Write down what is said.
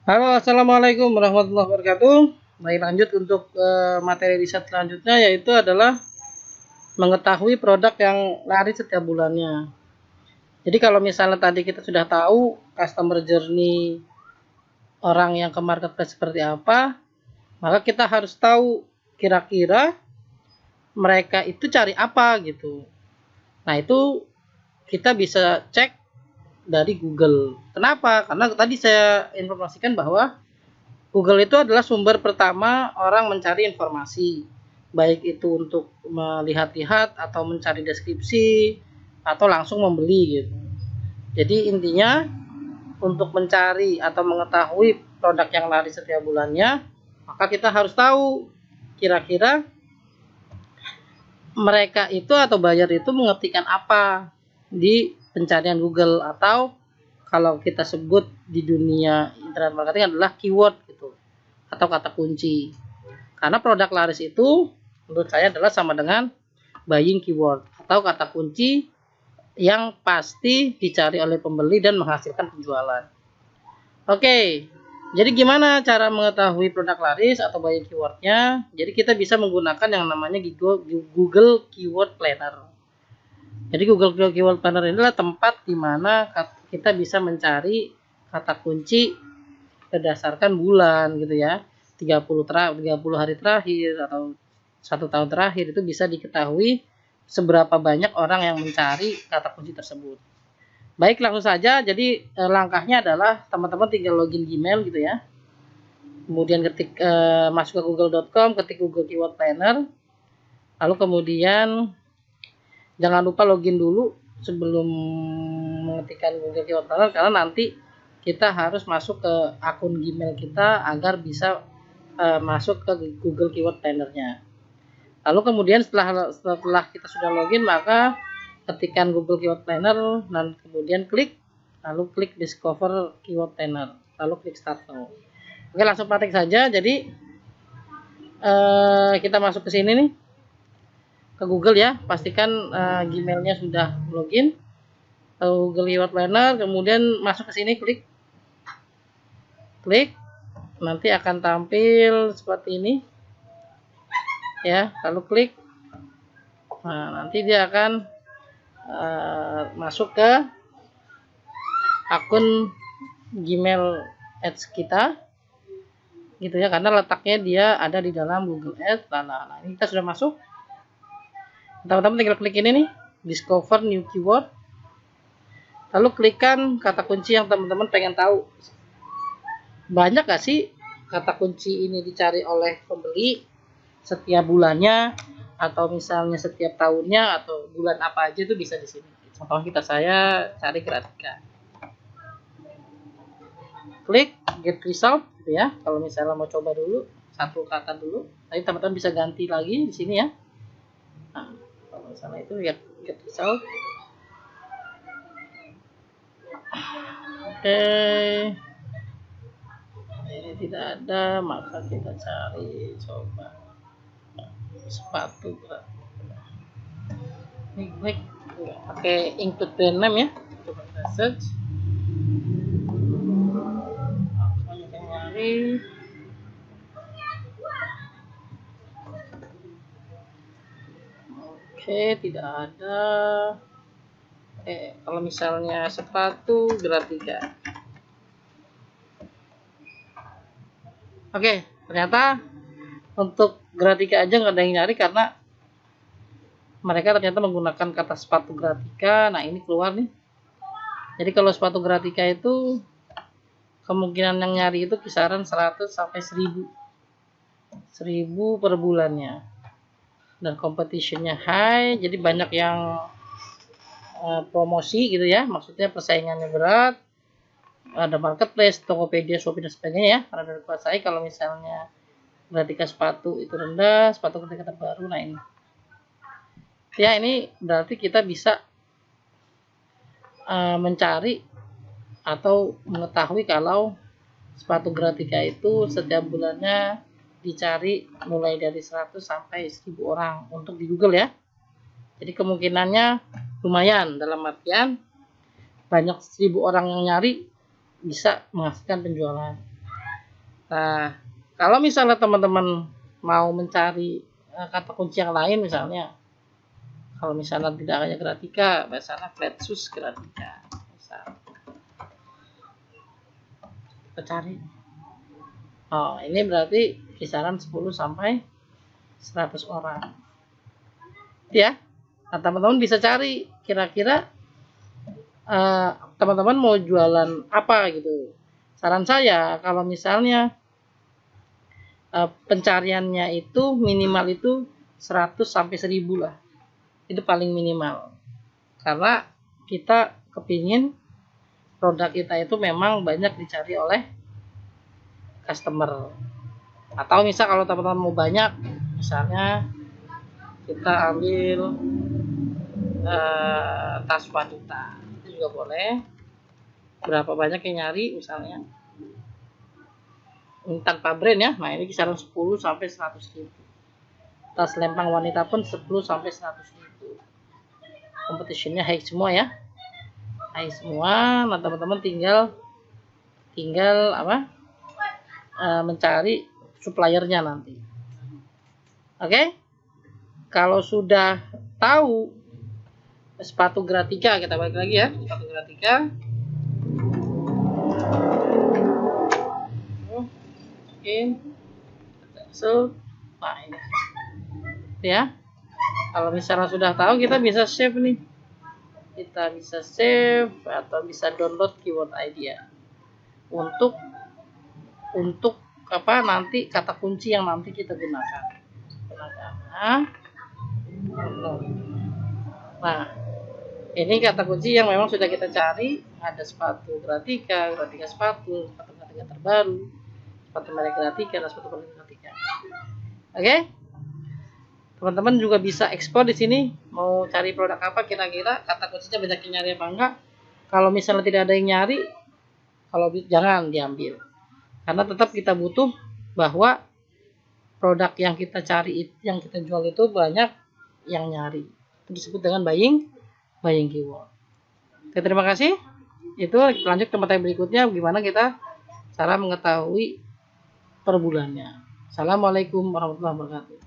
Halo, assalamualaikum warahmatullahi wabarakatuh. Baik, lanjut untuk materi riset selanjutnya, yaitu adalah mengetahui produk yang laris setiap bulannya. Jadi kalau misalnya tadi kita sudah tahu customer journey orang yang ke marketplace seperti apa, maka kita harus tahu kira-kira mereka itu cari apa gitu. Nah, itu kita bisa cek dari Google. Kenapa? Karena tadi saya informasikan bahwa Google itu adalah sumber pertama orang mencari informasi, baik itu untuk melihat-lihat atau mencari deskripsi atau langsung membeli gitu. Jadi intinya untuk mencari atau mengetahui produk yang laris setiap bulannya, maka kita harus tahu kira-kira mereka itu atau buyer itu mengetikkan apa di pencarian Google, atau kalau kita sebut di dunia internet marketing adalah keyword gitu, atau kata kunci. Karena produk laris itu menurut saya adalah sama dengan buying keyword atau kata kunci yang pasti dicari oleh pembeli dan menghasilkan penjualan. Oke, jadi gimana cara mengetahui produk laris atau buying keywordnya? Jadi kita bisa menggunakan yang namanya Google Keyword Planner. Jadi Google Keyword Planner ini adalah tempat di mana kita bisa mencari kata kunci berdasarkan bulan gitu ya. 30 hari terakhir atau 1 tahun terakhir itu bisa diketahui seberapa banyak orang yang mencari kata kunci tersebut. Baik, langsung saja. Jadi langkahnya adalah teman-teman tinggal login Gmail gitu ya. Kemudian masuk ke google.com, ketik Google Keyword Planner. Lalu kemudian jangan lupa login dulu sebelum mengetikkan Google Keyword Planner, karena nanti kita harus masuk ke akun Gmail kita agar bisa masuk ke Google Keyword Planner-nya. Lalu kemudian setelah kita sudah login, maka ketikkan Google Keyword Planner dan kemudian lalu klik Discover Keyword Planner, lalu klik Start Now. Oke, langsung praktek saja. Jadi kita masuk ke sini nih, ke Google ya. Pastikan Gmailnya sudah login. Google Keyword Planner, kemudian masuk ke sini, klik, nanti akan tampil seperti ini ya. Lalu klik, nah nanti dia akan masuk ke akun Gmail Ads kita gitu ya, karena letaknya dia ada di dalam Google Ads. Nah, ini kita sudah masuk. Teman-teman tinggal klik ini nih, Discover New Keyword, lalu klikkan kata kunci yang teman-teman pengen tahu. Banyak gak sih kata kunci ini dicari oleh pembeli setiap bulannya, atau misalnya setiap tahunnya, atau bulan apa aja itu bisa di sini. Contoh saya cari Gratika. Klik get result gitu ya. Kalau misalnya mau coba dulu satu kata dulu, nanti teman-teman bisa ganti lagi di sini ya. Nah, kalau misalnya itu get result. Oke. Ini tidak ada, maka kita cari coba sepatu. Ini klik pakai include brand name ya. Coba kita search. Oke, tidak ada. Kalau misalnya sepatu Gratika. Oke, ternyata untuk Gratika aja nggak ada yang nyari karena mereka ternyata menggunakan kata sepatu Gratika. Nah, ini keluar nih. Jadi kalau sepatu Gratika itu kemungkinan yang nyari itu kisaran 100 sampai 1000 per bulannya. Dan competitionnya high, jadi banyak yang promosi gitu ya, maksudnya persaingannya berat. Ada marketplace, Tokopedia, Shopee dan sebagainya ya. Karena dari saya kalau misalnya Gratika sepatu itu rendah, sepatu Gratika terbaru. Nah ini ya, ini berarti kita bisa mencari atau mengetahui kalau sepatu Gratika itu setiap bulannya dicari mulai dari 100 sampai 1000 orang untuk di Google ya. Jadi kemungkinannya lumayan, dalam artian banyak 1000 orang yang nyari bisa menghasilkan penjualan. Nah, kalau misalnya teman-teman mau mencari kata kunci yang lain, misalnya kalau misalnya tidak hanya Gratika, misalnya Flatsus Gratika, misal kita cari. Oh, ini berarti kisaran 10 sampai 100 orang. Ya, nah, teman-teman bisa cari kira-kira teman-teman mau jualan apa gitu. Saran saya kalau misalnya pencariannya itu minimal itu 100 sampai 1000 lah. Itu paling minimal. Karena kita kepingin produk kita itu memang banyak dicari oleh customer. Atau misal kalau teman-teman mau banyak, misalnya kita ambil tas wanita, itu juga boleh. Berapa banyak yang nyari misalnya. Ini tanpa brand ya. Nah, ini kisaran 10 sampai 100 ribu. Tas lempang wanita pun 10 sampai 100 ribu. Competitionnya high semua ya. High semua. Nah, teman-teman tinggal apa? Mencari suppliernya nanti. Oke? Kalau sudah tahu sepatu Gratika, kita balik lagi ya, sepatu Gratika. Nah, ini ya. Kalau misalnya sudah tahu, kita bisa save nih. Kita bisa save atau bisa download keyword idea untuk apa nanti kata kunci yang nanti kita gunakan. Nah, ini kata kunci yang memang sudah kita cari. Ada sepatu Gratika sepatu Gratika terbaru, sepatu merek Gratika, dan sepatu merek Gratika. Oke, teman-teman juga bisa ekspor di sini. Mau cari produk apa kira-kira, kata kuncinya banyak yang nyari apa enggak. Kalau misalnya tidak ada yang nyari, kalau jangan diambil. Karena tetap kita butuh bahwa produk yang kita cari, yang kita jual itu banyak yang nyari. Itu disebut dengan buying keyword. Oke, terima kasih. Itu lanjut ke materi berikutnya, gimana kita cara mengetahui per bulannya. Assalamualaikum warahmatullahi wabarakatuh.